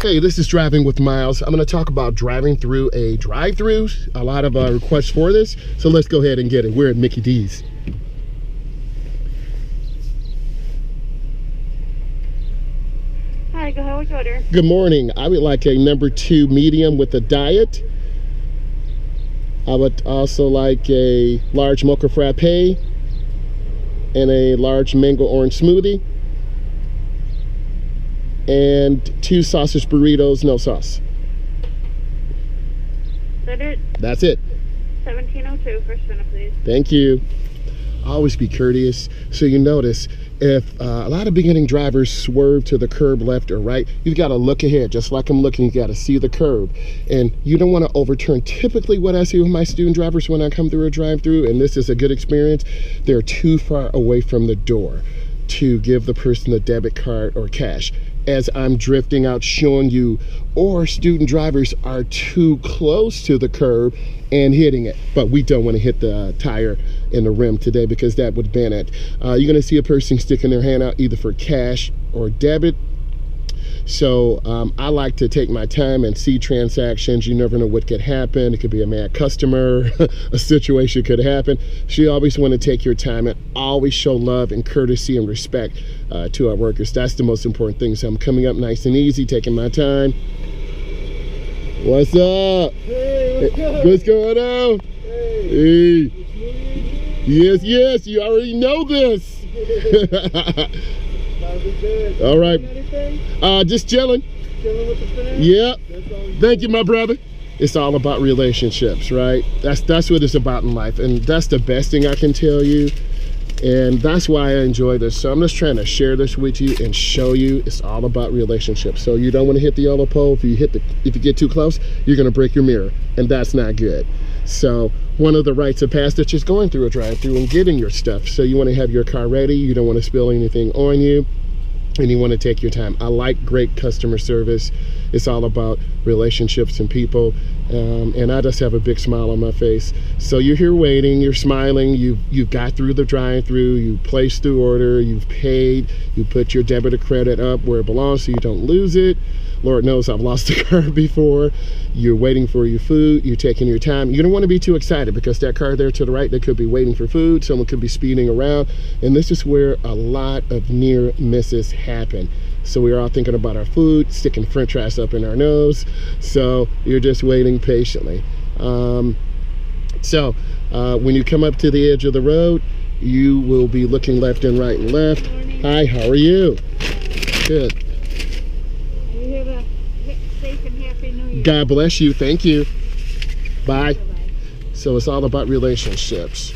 Hey, this is Driving with Myles. I'm going to talk about driving through a drive-thru. A lot of requests for this, so let's go ahead and get it. We're at Mickey D's. Hi, go ahead with your order. Good morning. I would like a number 2 medium with a diet. I would also like a large mocha frappe and a large mango orange smoothie. And 2 sausage burritos, no sauce. Is that it? That's it. 1702, first dinner, please. Thank you. Always be courteous. So you notice, if a lot of beginning drivers swerve to the curb left or right, you've got to look ahead. Just like I'm looking, you got to see the curb. And you don't want to overturn. Typically what I see with my student drivers when I come through a drive-through, and this is a good experience, they're too far away from the door to give the person a debit card or cash. As I'm drifting out showing you, or student drivers are too close to the curb and hitting it. But we don't want to hit the tire in the rim today because that would ban it. You're going to see a person sticking their hand out either for cash or debit. So I like to take my time and see transactions. You never know what could happen. It could be a mad customer, a situation could happen. So you always want to take your time and always show love and courtesy and respect to our workers. That's the most important thing. So I'm coming up nice and easy, taking my time. What's up? Hey, what's good? What's going on? Hey. Hey. Yes, you already know this. Good. All right. Anything? Just chilling. Chilling with the fam? Yeah. That's Thank you, my brother. It's all about relationships, right? That's what it's about in life, and that's the best thing I can tell you. And that's why I enjoy this. So I'm just trying to share this with you and show you it's all about relationships. So you don't want to hit the yellow pole. If you get too close, you're going to break your mirror, and that's not good. So one of the rites of passage is going through a drive-through and getting your stuff. So you want to have your car ready. You don't want to spill anything on you, and you want to take your time. I like great customer service. It's all about relationships and people, and I just have a big smile on my face. So you're here waiting, you're smiling, you've got through the drive-through, you placed the order, you've paid, you put your debit or credit up where it belongs so you don't lose it. Lord knows I've lost a car before. You're waiting for your food, you're taking your time. You don't want to be too excited because that car there to the right, they could be waiting for food, someone could be speeding around, and this is where a lot of near misses happen. So we're all thinking about our food, sticking french fries up in our nose, so you're just waiting patiently. When you come up to the edge of the road, you will be looking left and right and left. Hi, how are you? Good. You have a safe and happy New Year. God bless you. Thank you. Bye. So it's all about relationships.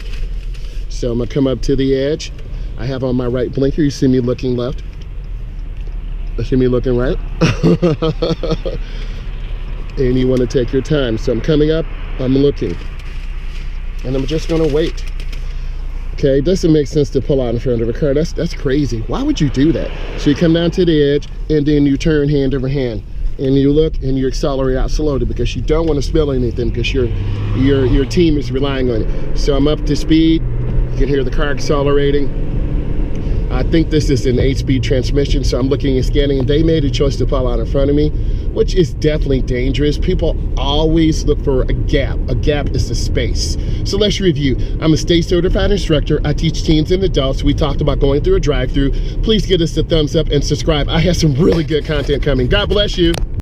So I'm gonna come up to the edge. I have on my right blinker. You see me looking left. You see me looking right. And you want to take your time. So I'm coming up, I'm looking, and I'm just gonna wait. Okay, it doesn't make sense to pull out in front of a car. That's crazy. Why would you do that? So you come down to the edge and then you turn hand over hand and you look and you accelerate out slowly because you don't want to spill anything because your team is relying on it. So I'm up to speed. You can hear the car accelerating. I think this is an 8-speed transmission, so I'm looking and scanning, and they made a choice to pull out in front of me, which is definitely dangerous. People always look for a gap. A gap is the space. So let's review. I'm a state certified instructor. I teach teens and adults. We talked about going through a drive-through. Please give us a thumbs up and subscribe. I have some really good content coming. God bless you.